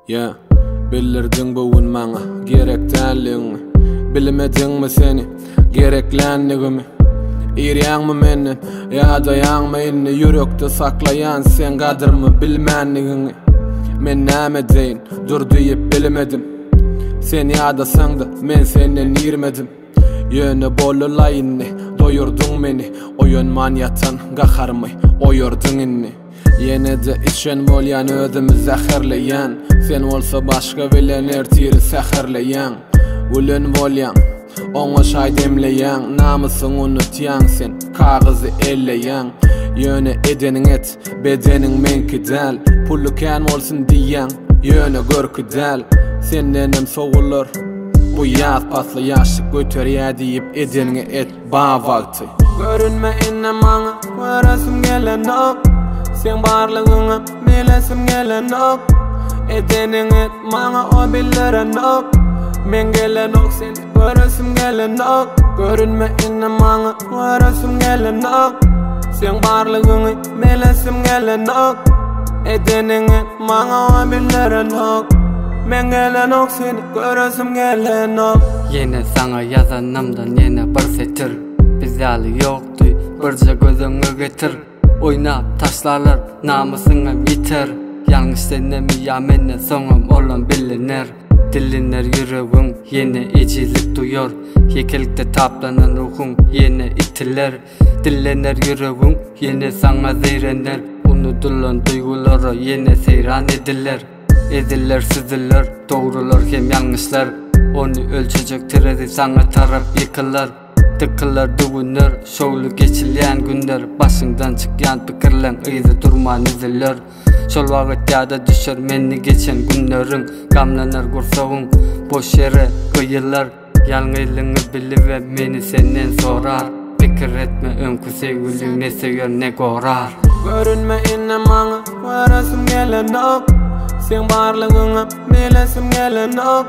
Ya bildirdin bugün maňa gerekdäligini, bilmedinmi seni gereklenligimi? Ýerýäňmi menden ýa-da ýaňmy inni ýürekde saklayan sen gadyrmy bilmänligini? Men näme deýin dur diýip bilmedim. Sen ýadasaň da men senden ýermedim. Ýöne bolulaýynny doýurdyň meni, oýun manýatan gaharmy oýurdyň inni. Yine de içen bolyan ödümü zäherleýän, sen bolsa başga bilen ertiri säherleýän. Ulen bolyan, oňa şaý demleýän, namysyň unutýan sen, kagyzy elleýän. Ýöne edeniň et, bedeniň menki däl, pully kän bolsun diýän, ýöne görki däl. Sendenem sogular, bu ýaz pasly ýaşlyk göterýär diýip edeniňe et ba wagty. Görünme inne maňa, görasym gelenok. Sen barlygyňa bilesim gelenok. Edeniň et maňa o bildirenok. Men gelenok seni görasym gelenok. Görünme inne maňa, görasym gelenok. Sen barlygyňa bilesim gelenok. Edeniň et maňa o bildirenok. Men gelenok seni görasym gelenok. Yine sana yazanymdan yine bir setir. Biz ýaly ýokdy, birje gözüňe getir. Oynap taşlarlar, namysyňa biter. Ýalňyş sendemi ýa menden soňam olan bilinler. Dilinler ýüregiň yine ecilik duýar. Hekelikde taplanan ruhun yine itiler. Dillener ýüregiň yine saňa zeyrenler. Unutulan duýgulary yine seyran ediler. Ediller siziller, doğrular hem ýalňyşlar. Onu ölçejek terezi saňa tarap ýykylar. Tıkılar düğünler, şoğlu geçilýän günler. Başyňdan çykýan pikirler, ýyzy durman izler. Şol wagt ýada düşer meni geçen günleriň. Gamlanar gursagyň, boş ýere gyýylar. Ýalňylygyňy bilip we meni senden sorar. Pikir etme öňkü sevgiliň ne seger ne gorar. Görünme inne maňa, görasym gelenok. Sen barlygyňa bilesim gelenok.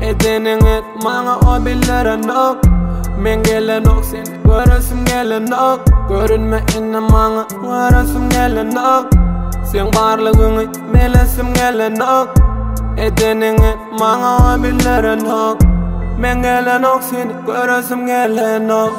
Edeniň et maňa o bildirenok. Men gelenok seni görasym gelenok. Görünme inne maňa, görasym gelenok. Sen barlygyňy bilesim gelenok. Edeniň et maňa o bildirenok. Men gelenok seni görasym gelenok.